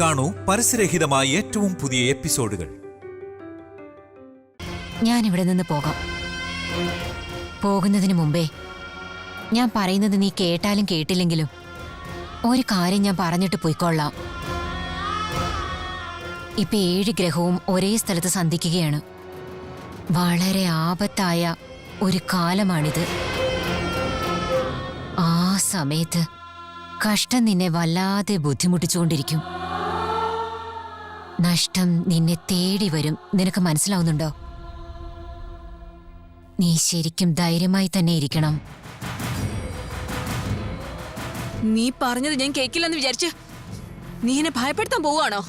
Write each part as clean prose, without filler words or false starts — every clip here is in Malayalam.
കാണൂ പരസ്യരഹിതമായ ഏറ്റവും പുതിയ എപ്പിസോഡുകൾ. ഞാൻ ഇവിടെ നിന്ന് പോകാം. പോകുന്നതിന് മുമ്പേ ഞാൻ പറയുന്നത് നീ കേട്ടാലും കേട്ടില്ലെങ്കിലും ഒരു കാര്യം ഞാൻ പറഞ്ഞിട്ട് പോയിക്കൊള്ളാം. ഇപ്പൊ 7 ഗ്രഹവും ഒരേ സ്ഥലത്ത് സന്ധിക്കുകയാണ്. വളരെ ആപത്തായ ഒരു കാലമാണിത്. ആ സമയത്ത് കഷ്ടം നിന്നെ വല്ലാതെ ബുദ്ധിമുട്ടിച്ചുകൊണ്ടിരിക്കും. നഷ്ടം നിന്നെ തേടി വരും. നിനക്ക് മനസ്സിലാവുന്നുണ്ടോ? നീ ശരിക്കും ധൈര്യമായി തന്നെ ഇരിക്കണം. നീ പറഞ്ഞത് ഞാൻ കേൾക്കില്ലെന്ന് വിചാരിച്ച് നീ എന്നെ ഭയപ്പെടുത്താൻ പോവാണോ?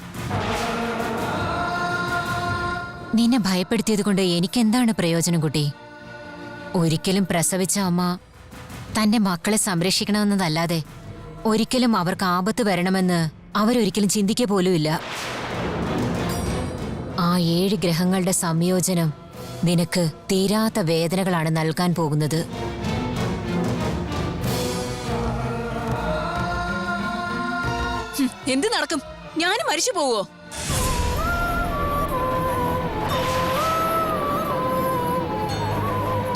നിന്നെ ഭയപ്പെടുത്തിയത് കൊണ്ട് എനിക്കെന്താണ് പ്രയോജനം കുട്ടി? ഒരിക്കലും പ്രസവിച്ച അമ്മ തന്റെ മക്കളെ സംരക്ഷിക്കണമെന്നതല്ലാതെ ഒരിക്കലും അവർക്ക് ആപത്ത് വരണമെന്ന് അവരൊരിക്കലും ചിന്തിക്കുക പോലുമില്ല. ആ 7 ഗ്രഹങ്ങളുടെ സംയോജനം നിനക്ക് തീരാത്ത വേദനകളാണ് നൽകാൻ പോകുന്നത്. എന്ത് നടക്കും? ഞാനും മരിച്ചു പോവോ?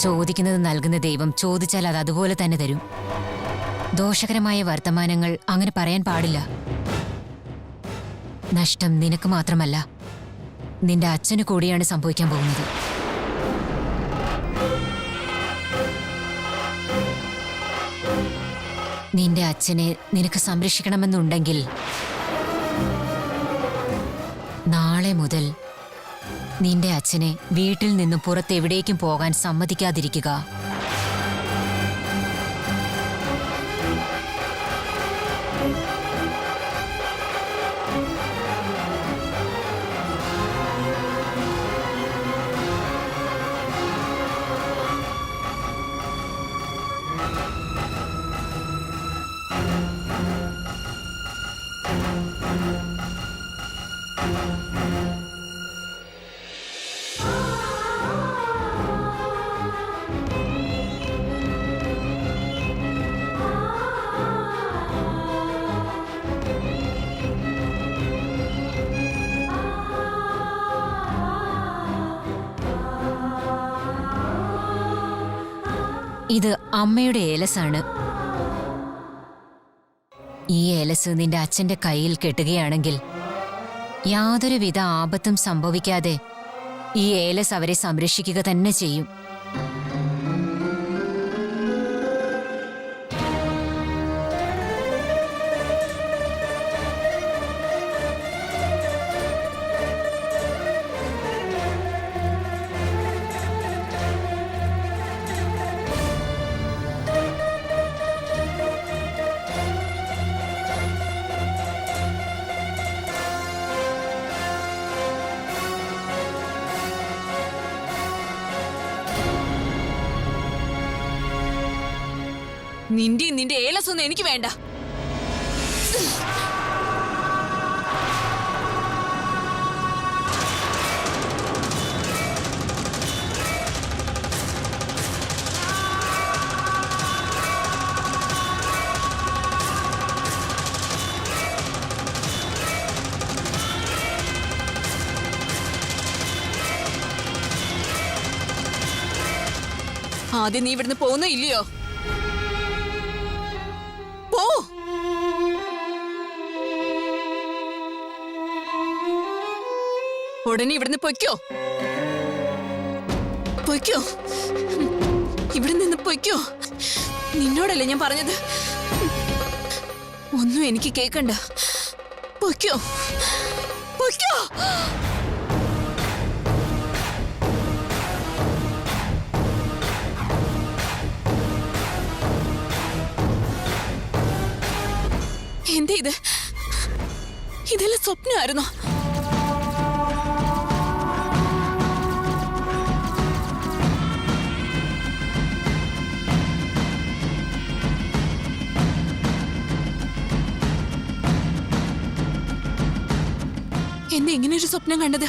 ചോദിക്കുന്നത് നൽകുന്ന ദൈവം ചോദിച്ചാൽ അത് അതുപോലെ തന്നെ തരും. ദോഷകരമായ വർത്തമാനങ്ങൾ അങ്ങനെ പറയാൻ പാടില്ല. നഷ്ടം നിനക്ക് മാത്രമല്ല, നിന്റെ അച്ഛന് കൂടിയാണ് സംഭവിക്കാൻ പോകുന്നത്. നിന്റെ അച്ഛനെ നിനക്ക് സംരക്ഷിക്കണമെന്നുണ്ടെങ്കിൽ നാളെ മുതൽ നിന്റെ അച്ഛനെ വീട്ടിൽ നിന്നും പുറത്തെവിടേക്കും പോകാൻ സമ്മതിക്കാതിരിക്കുക. ഇത് അമ്മയുടെ ഏലസാണ്. ഈ ഏലസ് നിന്റെ അച്ഛന്റെ കയ്യിൽ കെട്ടുകയാണെങ്കിൽ യാതൊരുവിധ ആപത്തും സംഭവിക്കാതെ ഈ ഏലസ് അവരെ സംരക്ഷിക്കുക തന്നെ ചെയ്യും. നിന്റെ ഏലസൊന്നും എനിക്ക് വേണ്ട. ആദ്യം നീ ഇവിടുന്ന് പോകുന്നോ ഇല്ലയോ? ഉടനെ ഇവിടുന്ന് പൊയ്ക്കോ. പൊയ്ക്കോ, ഇവിടെ നിന്ന് പൊയ്ക്കോ. നിന്നോടല്ലേ ഞാൻ പറഞ്ഞത്? ഒന്നും എനിക്ക് കേക്കണ്ട. പൊയ്ക്കോ, പൊയ്ക്കോ. എന്താ ഇത്? ഇതെല്ലാം സ്വപ്നമായിരുന്നോ? എന്താ ഇങ്ങനെ ഒരു സ്വപ്നം കണ്ടത്?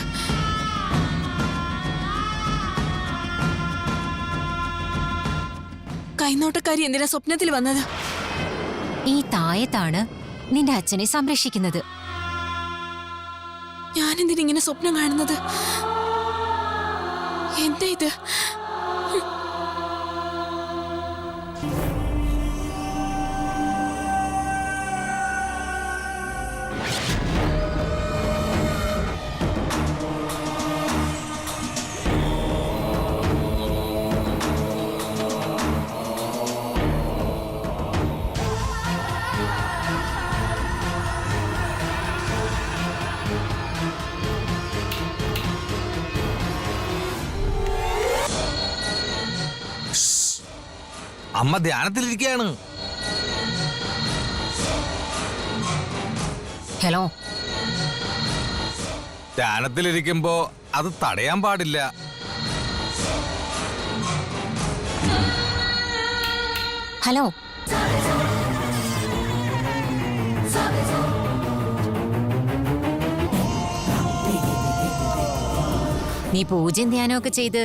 കൈനോട്ടക്കാരി എന്തിനാ സ്വപ്നത്തിൽ വന്നത്? ഈ തായത്താണ് നിന്റെ അച്ഛനെ സംരക്ഷിക്കുന്നത്. ഞാനെന്തിനിങ്ങനെ സ്വപ്നം കാണുന്നത്? എന്താ ഇത്? അമ്മ ധ്യാനത്തിലിരിക്കുകയാണ്. ഹലോ, ധ്യാനത്തിലിരിക്കുമ്പോ അത് തടയാൻ പാടില്ല. ഹലോ. നീ പൂജയും ധ്യാനമൊക്കെ ചെയ്ത്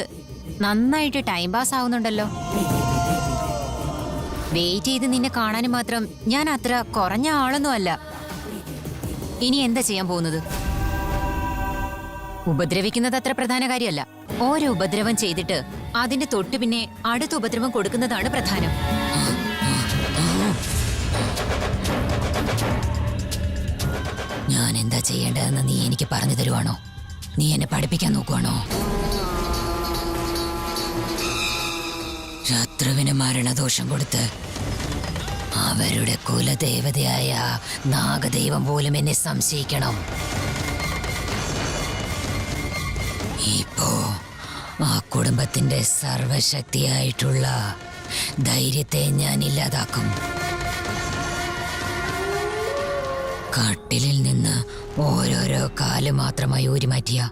നന്നായിട്ട് ടൈം പാസ് ആവുന്നുണ്ടല്ലോ. വെയിറ്റ് ചെയ്ത് നിന്നെ കാണാനും മാത്രം ഞാൻ അത്ര കുറഞ്ഞ ആളൊന്നും അല്ല. ഇനി എന്താ ചെയ്യാൻ പോകുന്നത്? ഉപദ്രവിക്കുന്നത് അത്ര പ്രധാന കാര്യമല്ല. ഓരോ ഉപദ്രവം ചെയ്തിട്ട് അതിന്റെ തൊട്ട് പിന്നെ അടുത്ത ഉപദ്രവം കൊടുക്കുന്നതാണ് പ്രധാനം. ഞാൻ എന്താ ചെയ്യേണ്ടതെന്ന് നീ എനിക്ക് പറഞ്ഞു തരുവാണോ? നീ എന്നെ പഠിപ്പിക്കാൻ നോക്കുവാണോ? ശത്രുവിന് മരണദോഷം കൊടുത്ത് അവരുടെ കുലദേവതയായ നാഗദൈവം പോലും എന്നെ സംശയിക്കണം. ഇപ്പോ ആ കുടുംബത്തിന്റെ സർവശക്തിയായിട്ടുള്ള ധൈര്യത്തെ ഞാൻ ഇല്ലാതാക്കും. കട്ടിലിൽ നിന്ന് ഓരോരോ കാല് മാത്രമായി ഊരിമാറ്റിയ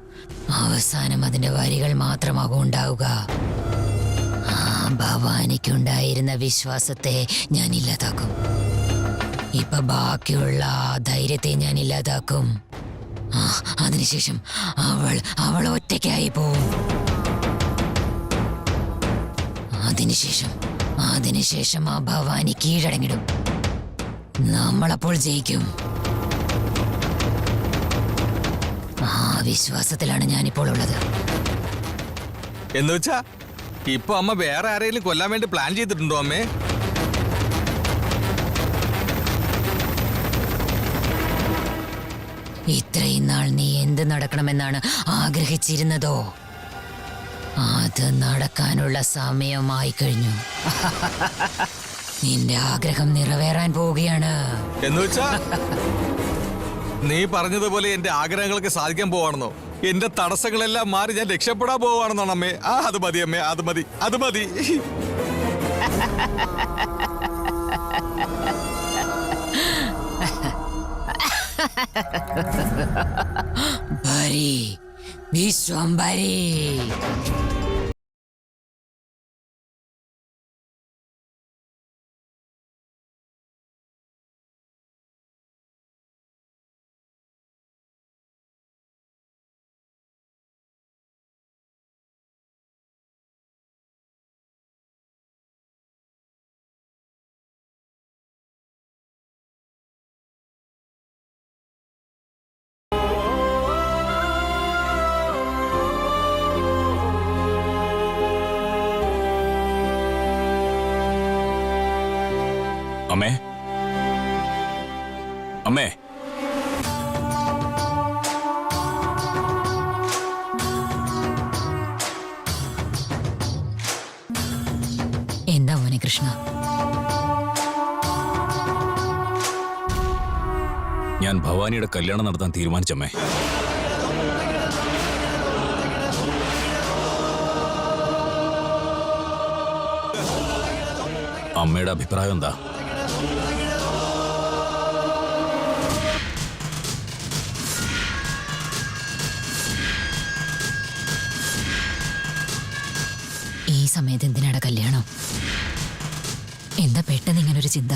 അവസാനം അതിന്റെ വരികൾ മാത്രമാകും ഉണ്ടാവുക. ഭവാനിക്കുണ്ടായിരുന്ന വിശ്വാസത്തെ ഞാൻ ഇല്ലാതാക്കും. ഇപ്പൊ ബാക്കിയുള്ള ധൈര്യത്തെ ഞാൻ ഇല്ലാതാക്കും. അതിനുശേഷം അവൾ ഒറ്റയ്ക്കായി പോവും. അതിനുശേഷം ആ ഭവാനി കീഴടങ്ങിടും. നമ്മളപ്പോൾ ജയിക്കും. ആ വിശ്വാസത്തിലാണ് ഞാനിപ്പോൾ ഉള്ളത്. എന്നുവെച്ചാ ഇപ്പൊ അമ്മ വേറെ ആരെങ്കിലും കൊല്ലാൻ വേണ്ടി പ്ലാൻ ചെയ്തിട്ടുണ്ടോ അമ്മേ? ഇത്രയും നാൾ നീ എന്ത് നടക്കണമെന്നാണ് ആഗ്രഹിച്ചിരുന്നതോ അത് നടക്കാനുള്ള സമയമായി കഴിഞ്ഞു. നിന്റെ ആഗ്രഹം നിറവേറാൻ പോവുകയാണ്. എന്നുവെച്ചാ നീ പറഞ്ഞതുപോലെ എന്റെ ആഗ്രഹങ്ങളൊക്കെ സാധിക്കാൻ പോവാണെന്നോ? എന്റെ തടസ്സങ്ങളെല്ലാം മാറി ഞാൻ രക്ഷപ്പെടാൻ പോവാണെന്നാണ് അമ്മേ. അത് മതി അമ്മേ, അത് മതി, അത് മതി. വിശ്വംഭരി. അമ്മേ, അമ്മേ, എന്താ മോനെ കൃഷ്ണ? ഞാൻ ഭവാനിയുടെ കല്യാണം നടത്താൻ തീരുമാനിച്ചമ്മേ. അമ്മയുടെ അഭിപ്രായം എന്താ? ഈ സമയത്ത് എന്തിനാണ് കല്യാണം? എന്താ പെട്ടെന്ന് ഇങ്ങനൊരു ചിന്ത?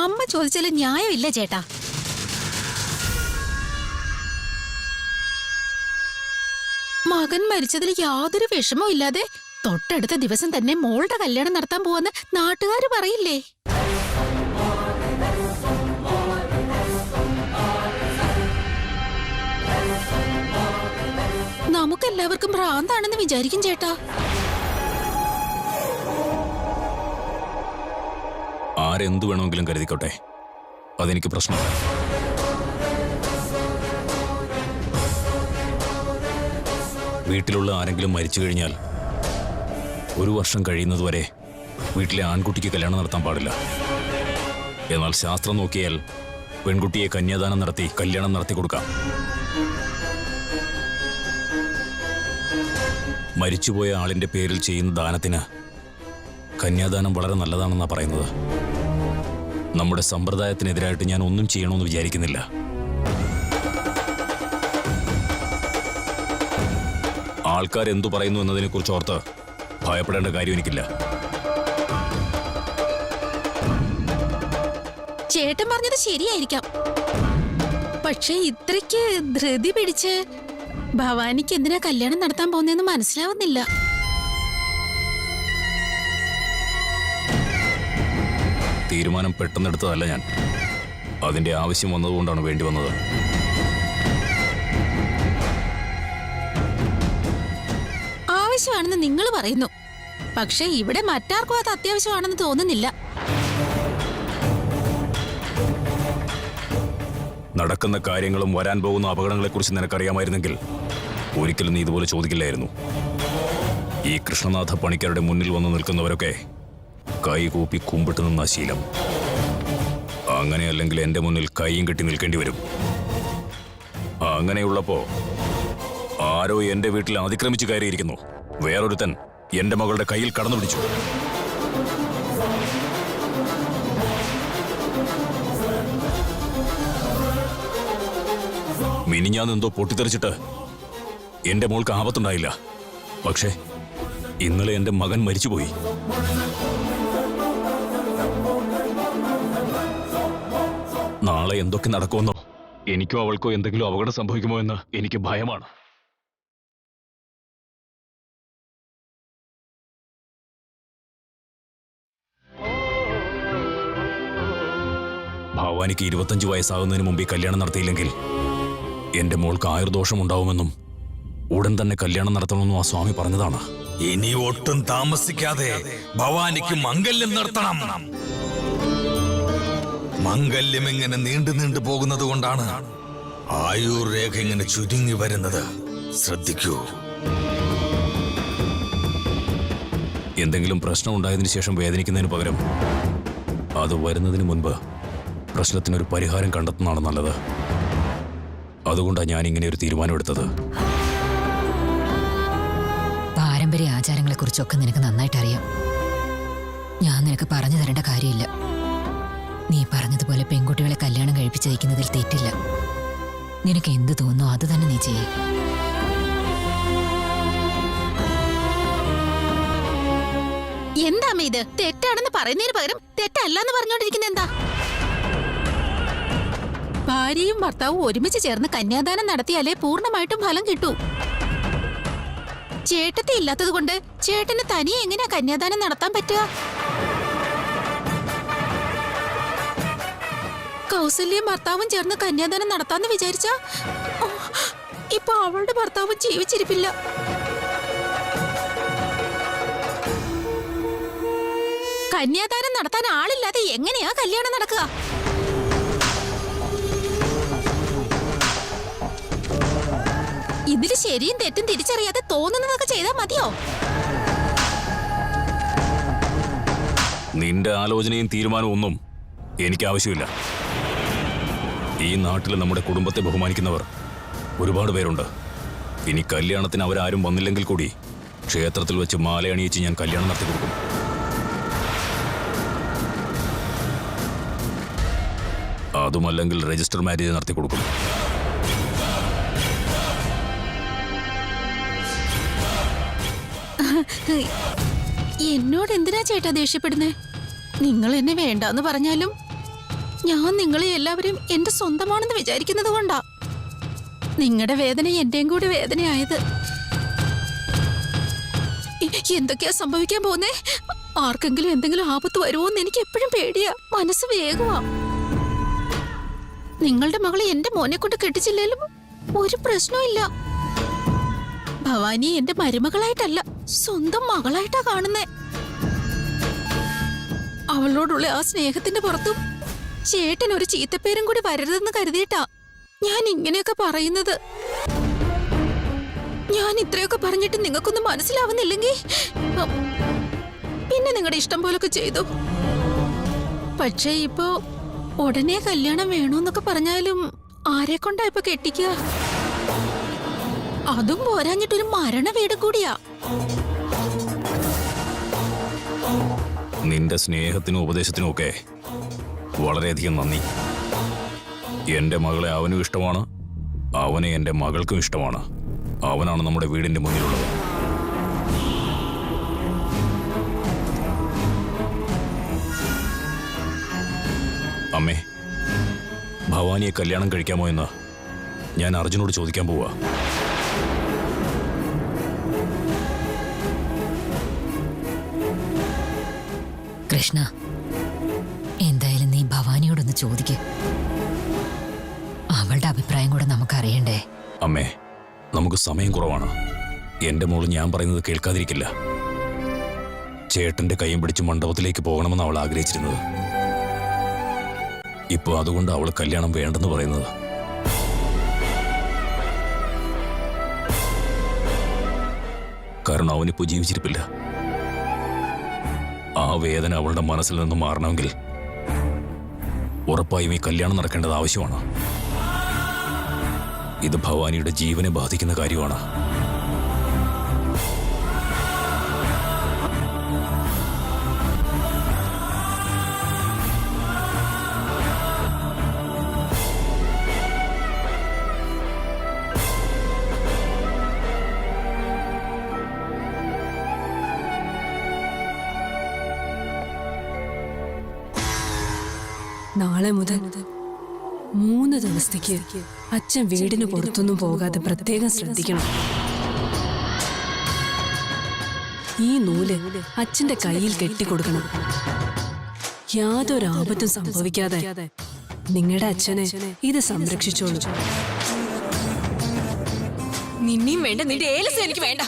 അമ്മ ചോദിച്ചാലും ന്യായമില്ല ചേട്ടാ. മകൻ മരിച്ചതിൽ യാതൊരു വിഷമവും ഇല്ലാതെ തൊട്ടടുത്ത ദിവസം തന്നെ മോളുടെ കല്യാണം നടത്താൻ പോവാന്ന് നാട്ടുകാര് പറയില്ലേ? എല്ലാവർക്കും ഭ്രാന്താണെന്ന് വിചാരിക്കും ചേട്ടാ. ആരെന്തു വേണമെങ്കിലും കരുതിക്കോട്ടെ, അതെനിക്ക് പ്രശ്നമില്ല. വീട്ടിലുള്ള ആരെങ്കിലും മരിച്ചു കഴിഞ്ഞാൽ 1 വർഷം കഴിയുന്നതുവരെ വീട്ടിലെ ആൺകുട്ടിക്ക് കല്യാണം നടത്താൻ പാടില്ല. എന്നാൽ ശാസ്ത്രം നോക്കിയാൽ പെൺകുട്ടിയെ കന്യാദാനം നടത്തി കല്യാണം നടത്തി കൊടുക്കാം. മരിച്ചുപോയ ആളിന്റെ പേരിൽ ചെയ്യുന്ന ദാനത്തിന് കന്യാദാനം വളരെ നല്ലതാണെന്നാണ് പറയുന്നത്. നമ്മുടെ സമ്പ്രദായത്തിനെതിരായിട്ട് ഞാൻ ഒന്നും ചെയ്യണമെന്ന് വിചാരിക്കുന്നില്ല. ആൾക്കാർ എന്തു പറയുന്നു എന്നതിനെക്കുറിച്ച് ഓർത്ത് ഭയപ്പെടേണ്ട കാര്യം എനിക്കില്ല. ചേട്ടൻ പറഞ്ഞത് ശരിയായിരിക്കാം. പക്ഷെ ഇത്രയ്ക്ക് ധൃതി പിടിച്ച് ഭവാനിക്ക് എന്തിനാ കല്യാണം നടത്താൻ പോകുന്നതെന്ന് മനസ്സിലാവുന്നില്ല. തീരുമാനം പെട്ടെന്നെടുത്തതല്ല ഞാൻ. അതിന്റെ ആവശ്യം വന്നതുകൊണ്ടാണ് വേണ്ടി വന്നത്. ആവശ്യമാണെന്ന് നിങ്ങൾ പറയുന്നു, പക്ഷെ ഇവിടെ മറ്റാർക്കും അത് അത്യാവശ്യമാണെന്ന് തോന്നുന്നില്ല. നടക്കുന്ന കാര്യങ്ങളും വരാൻ പോകുന്ന അപകടങ്ങളെക്കുറിച്ച് നിനക്കറിയാമായിരുന്നെങ്കിൽ ഒരിക്കലും നീ ഇതുപോലെ ചോദിക്കില്ലായിരുന്നു. ഈ കൃഷ്ണനാഥ പണിക്കരുടെ മുന്നിൽ വന്ന് നിൽക്കുന്നവരൊക്കെ കൈകൂപ്പി കുമ്പിട്ട് നിന്ന ശീലം. അങ്ങനെയല്ലെങ്കിൽ എന്റെ മുന്നിൽ കൈയും കെട്ടി നിൽക്കേണ്ടി വരും. അങ്ങനെയുള്ളപ്പോ ആരോ എന്റെ വീട്ടിൽ അതിക്രമിച്ചു കയറിയിരിക്കുന്നു. വേറൊരുത്തൻ എന്റെ മകളുടെ കയ്യിൽ കടന്നു പിടിച്ചു. മിനിഞ്ഞാന്നെന്തോ പൊട്ടിത്തെറിച്ചിട്ട് എന്റെ മോൾക്ക് ആപത്തുണ്ടായില്ല. പക്ഷേ ഇന്നലെ എന്റെ മകൻ മരിച്ചുപോയി. നാളെ എന്തൊക്കെ നടക്കുമെന്നോ, എനിക്കോ അവൾക്കോ എന്തെങ്കിലും അപകടം സംഭവിക്കുമോ എന്ന് എനിക്ക് ഭയമാണ്. ഭവാനിക്ക് 25 വയസ്സാകുന്നതിന് മുമ്പ് ഈ കല്യാണം നടത്തിയില്ലെങ്കിൽ എന്റെ മോൾക്ക് ആയുർദോഷമുണ്ടാവുമെന്നും ഉടൻ തന്നെ കല്യാണം നടത്തണമെന്നും ആ സ്വാമി പറഞ്ഞതാണ്. ഇനി ഒട്ടും താമസിക്കാതെ ഭവാനിക്ക് മംഗല്യം നടത്തണം. മംഗല്യം ഇങ്ങനെ നീണ്ടു പോകുന്നത് കൊണ്ടാണ് ആയുർ രേഖ ഇങ്ങനെ ചുരുങ്ങി വരുന്നത്. ശ്രദ്ധിക്കൂ. എന്തെങ്കിലും പ്രശ്നം ഉണ്ടായതിനു ശേഷം വേദനിക്കുന്നതിന് പകരം അത് വരുന്നതിന് മുൻപ് പ്രശ്നത്തിനൊരു പരിഹാരം കണ്ടെത്തുന്നതാണ് നല്ലത്. അതുകൊണ്ടാണ് ഞാൻ ഇങ്ങനെ ഒരു തീരുമാനമെടുത്തത്. പാരമ്പര്യ ആചാരങ്ങളെക്കുറിച്ചൊക്കെ നിനക്ക് നന്നായിട്ട് അറിയാം. ഞാൻ നിനക്ക് പറഞ്ഞു തരേണ്ട കാര്യമില്ല. നീ പറഞ്ഞതുപോലെ പെൺകുട്ടികളെ കല്യാണം കഴിപ്പിച്ചയക്കുന്നതിൽ തെറ്റില്ല. നിനക്ക് എന്ത് തോന്നുന്നു അത് തന്നെ നീ ചെയ്യേ. എന്താ ഇത്? തെറ്റാണെന്ന് പറയുന്നതിന് പകരം തെറ്റല്ലെന്ന് പറഞ്ഞോണ്ടിരിക്കുന്ന എന്താ? ഭാര്യയും ഭർത്താവും ഒരുമിച്ച് ചേർന്ന് കന്യാദാനം നടത്തിയാലേ പൂർണ്ണമായിട്ടും ഫലം കിട്ടൂ. ചേട്ടത്തി ഇല്ലാത്തത് കൊണ്ട് ചേട്ടന് തനിയെ എങ്ങനെയാ കന്യാദാനം നടത്താൻ പറ്റുക? കൗസല്യയും ഭർത്താവും ചേർന്ന് കന്യാദാനം നടത്താന്ന് വിചാരിച്ചാ ഇപ്പൊ അവളുടെ ഭർത്താവും ജീവിച്ചിരിപ്പില്ല. കന്യാദാനം നടത്താൻ ആളില്ലാതെ എങ്ങനെയാ കല്യാണം നടക്കുക? ഇതില് ശരിയും തെറ്റും തിരിച്ചറിയാതെ തോന്നുന്നതൊക്കെ ചെയ്താൽ മതിയോ? നിന്റെ ആലോചനയും തീരുമാനവും ഒന്നും എനിക്ക് ആവശ്യമില്ല. ഈ നാട്ടിൽ നമ്മുടെ കുടുംബത്തെ ബഹുമാനിക്കുന്നവർ ഒരുപാട് പേരുണ്ട്. ഇനി കല്യാണത്തിന് അവരാരും വന്നില്ലെങ്കിൽ കൂടി ക്ഷേത്രത്തിൽ വെച്ച് മാലയണിയിച്ച് ഞാൻ കല്യാണം നടത്തി കൊടുക്കും. അതുമല്ലെങ്കിൽ രജിസ്റ്റർ മാരേജ് നടത്തി കൊടുക്കും. എന്നോട് എന്തിനാ ചേട്ടാ ദേഷ്യപ്പെടുന്നേ? നിങ്ങൾ എന്നെ വേണ്ടാന്ന് പറഞ്ഞാലും ഞാൻ നിങ്ങളെ എല്ലാവരും എന്റെ സ്വന്തമാണെന്ന് വിചാരിക്കുന്നത് കൊണ്ടാ നിങ്ങളുടെ വേദന എന്റെയും കൂടി വേദനയായത്. എന്തൊക്കെയാ സംഭവിക്കാൻ പോന്നേ? ആർക്കെങ്കിലും എന്തെങ്കിലും ആപത്ത് വരുമോന്ന് എനിക്ക് എപ്പോഴും പേടിയാ. മനസ്സ് വേഗമാ. നിങ്ങളുടെ മകളെ എന്റെ മോനെ കൊണ്ട് കെട്ടിച്ചില്ലേലും ഒരു പ്രശ്നവും ഇല്ല. ഭവാനി എന്റെ മരുമകളായിട്ടല്ല, സ്വന്തം മകളായിട്ടാ കാണുന്നേ. അവളോടുള്ള ആ സ്നേഹത്തിന്റെ പുറത്തും ചേട്ടൻ ഒരു ചീത്തപ്പേരും കൂടി വരരുതെന്ന് കരുതിയിട്ടാ ഞാൻ ഇങ്ങനെയൊക്കെ പറയുന്നത്. ഞാൻ ഇത്രയൊക്കെ പറഞ്ഞിട്ട് നിങ്ങൾക്കൊന്നും മനസ്സിലാവുന്നില്ലെങ്കിൽ പിന്നെ നിങ്ങളുടെ ഇഷ്ടം പോലൊക്കെ ചെയ്തു. പക്ഷേ ഇപ്പോ ഉടനെ കല്യാണം വേണോന്നൊക്കെ പറഞ്ഞാലും ആരെ കൊണ്ടാ ഇപ്പൊ കെട്ടിക്കുക? അതും പോരാഞ്ഞിട്ടൊരു മരണ വീട് കൂടിയാ. നിന്റെ സ്നേഹത്തിനും ഉപദേശത്തിനും ഒക്കെ വളരെയധികം നന്ദി. എന്റെ മകളെ അവനും ഇഷ്ടമാണ്, അവനെ എന്റെ മകൾക്കും ഇഷ്ടമാണ്. അവനാണ് നമ്മുടെ വീടിന്റെ മുന്നിലുള്ളത്. അമ്മേ, ഭവാനിയെ കല്യാണം കഴിക്കാമോ എന്ന് ഞാൻ അർജുനോട് ചോദിക്കാൻ പോവാ. കൃഷ്ണ, എന്തായാലും നീ ഭവാനിയോടൊന്ന് ചോദിക്ക. അവളുടെ അഭിപ്രായം കൂടെ നമുക്കറിയണ്ടേ? അമ്മേ, നമുക്ക് സമയം കുറവാണ്. എന്റെ മോള് ഞാൻ പറയുന്നത് കേൾക്കാതിരിക്കില്ല. ചേട്ടന്റെ കൈയും പിടിച്ച് മണ്ഡപത്തിലേക്ക് പോകണമെന്ന് അവൾ ആഗ്രഹിച്ചിരുന്നത്. ഇപ്പൊ അതുകൊണ്ട് അവൾ കല്യാണം വേണ്ടെന്ന് പറയുന്നത്. കാരണം അവനിപ്പോ ജീവിച്ചിരിപ്പില്ല. ആ വേദന അവളുടെ മനസ്സിൽ നിന്ന് മാറണമെങ്കിൽ ഉറപ്പായും ഈ കല്യാണം നടക്കേണ്ടത് ആവശ്യമാണ്. ഇത് ഭവാനിയുടെ ജീവനെ ബാധിക്കുന്ന കാര്യമാണ്. നാളെ മുതൽ 3 ദിവസത്തേക്ക് അച്ഛൻ വീടിന് പുറത്തൊന്നും പോകാതെ പ്രത്യേകം ശ്രദ്ധിക്കണം. ഈ നൂല് അച്ഛന്റെ കയ്യിൽ കെട്ടിക്കൊടുക്കണം. യാതൊരു ആപത്തും സംഭവിക്കാതെ നിങ്ങളുടെ അച്ഛനെ ഇത് സംരക്ഷിച്ചോളൂ. നിന്നെയും വേണ്ട, നിന്റെ ഏലസും എനിക്ക് വേണ്ട.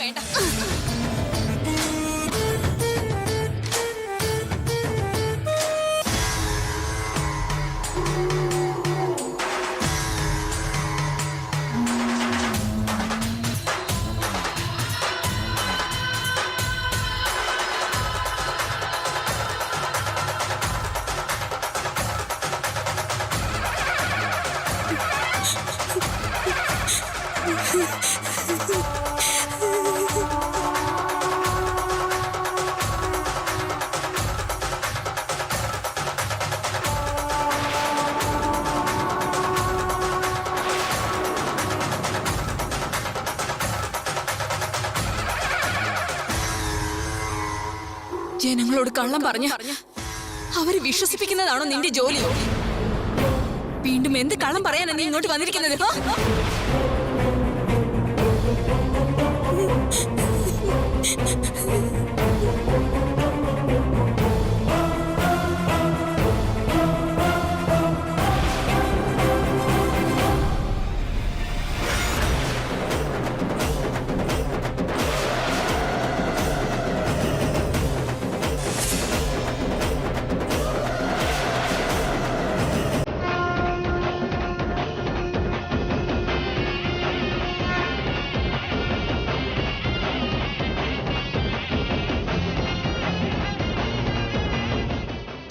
ജനങ്ങളോട് കള്ളം പറഞ്ഞ അവരെ വിശ്വസിപ്പിക്കുന്നതാണോ നിന്റെ ജോലിയോ? വീണ്ടും എന്ത് കള്ളം പറയാനാണ് നീ ഇങ്ങോട്ട് വന്നിരിക്കുന്നത്?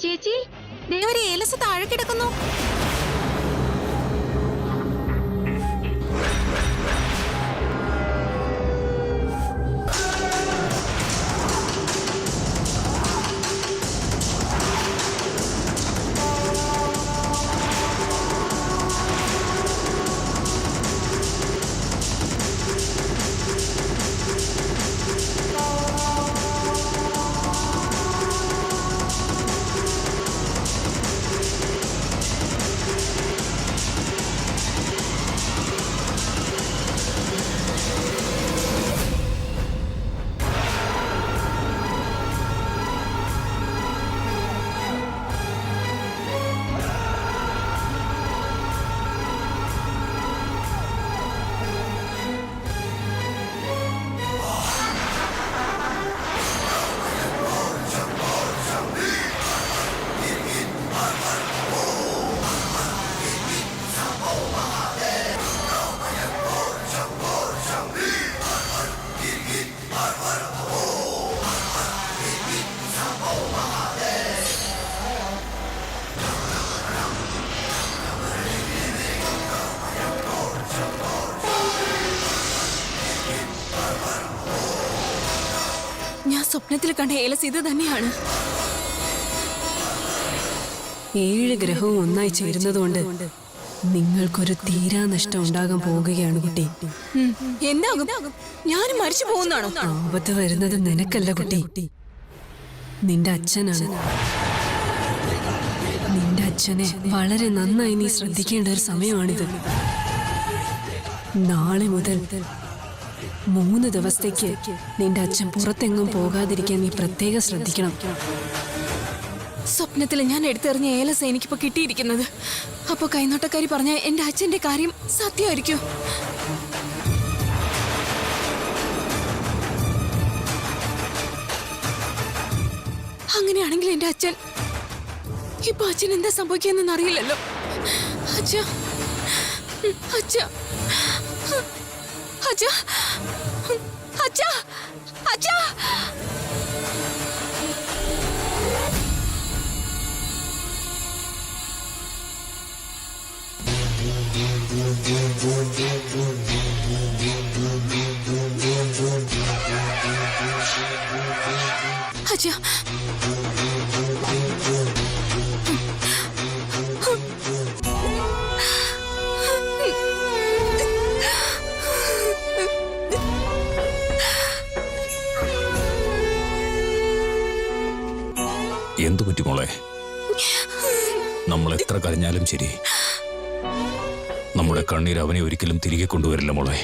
ചേച്ചി, ദേവരെ ഏലസ് താഴെ കിടക്കുന്നു. സ്വപ്നത്തിൽ കണ്ട ഏലസ് ഇത് തന്നെയാണ്. 7 ഗ്രഹവും ഒന്നായി ചേരുന്നതുകൊണ്ട് നിങ്ങൾക്കൊരു തീരാ നഷ്ടം ഉണ്ടാകാൻ പോകുകയാണ് കുട്ടി. എന്താകും? ഞാനും മരിച്ചു പോകുന്നാണോ? ആപത്ത് വരുന്നത് നിനക്കല്ല കുട്ടി, നിന്റെ അച്ഛനാണ്. നിന്റെ അച്ഛനെ വളരെ നന്നായി നീ ശ്രദ്ധിക്കേണ്ട ഒരു സമയമാണിത്. നാളെ മുതൽ 3 ദിവസത്തേക്ക് നിന്റെ അച്ഛൻ പുറത്തെങ്ങും പോകാതിരിക്കാൻ നീ പ്രത്യേകം ശ്രദ്ധിക്കണം. സ്വപ്നത്തിൽ ഞാൻ എടുത്തെറിഞ്ഞ ഏലസ് എനിക്കിപ്പോ കിട്ടിയിരിക്കുന്നത്. അപ്പൊ കൈനോട്ടക്കാരി പറഞ്ഞ എന്റെ അച്ഛന്റെ കാര്യം സത്യമായിരിക്കും. അങ്ങനെയാണെങ്കിൽ എന്റെ അച്ഛൻ ഇപ്പൊ അച്ഛൻ എന്താ സംഭവിക്കുകയെന്ന് അറിയില്ലല്ലോ. അച്ഛ അച്ഛ അച്ഛ അച്ഛ അച്ഛ അച്ഛ എന്തു പറ്റി മോളെ? നമ്മൾ എത്ര കരഞ്ഞാലും ശരി, നമ്മുടെ കണ്ണീർ അവനെ ഒരിക്കലും തിരികെ കൊണ്ടുവരില്ല മോളെ.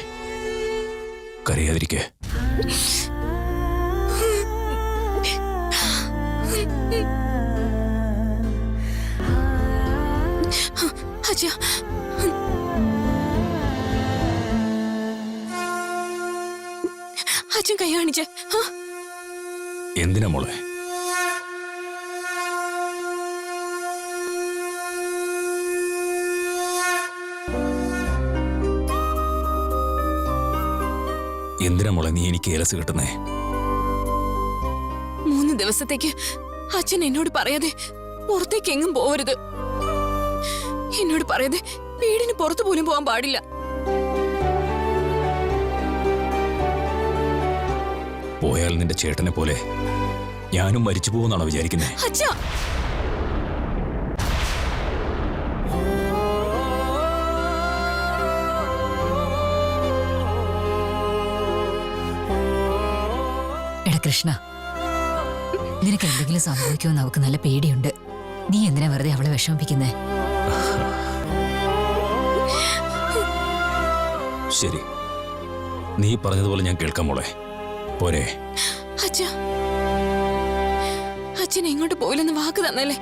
കരയാതിരിക്കെ. അച്ഛാ അച്ഛൻ കൈ കാണിച്ചേ. എന്തിനാ മോളെ? എന്തിനാ മോളെ നീ എനിക്ക് ഏലസ് കിട്ടുന്നേ? 3 ദിവസത്തേക്ക് അച്ഛൻ എന്നോട് പറയാതെ പുറത്തേക്ക് എങ്ങും പോവരുത്. എന്നോട് പറയാതെ വീടിന് പുറത്തു പോലും പോകാൻ പാടില്ല. പോയാൽ നിന്റെ ചേട്ടനെ പോലെ ഞാനും മരിച്ചു പോകുന്നാണോ വിചാരിക്കുന്നേ? അച്ഛാ കൃഷ്ണ, നിനക്ക് എന്തെങ്കിലും സംഭവിക്കുമെന്ന് അവൾക്ക് നല്ല പേടിയുണ്ട്. നീ എന്തിനാ വെറുതെ അവളെ വിഷമിപ്പിക്കുന്നേ? ശരി, നീ പറഞ്ഞതുപോലെ ഞാൻ കേൾക്കാം മോളെ. പോരെ? അച്ഛൻ എങ്ങോട്ട് പോയില്ലെന്ന് വാക്ക് തന്നല്ലേ.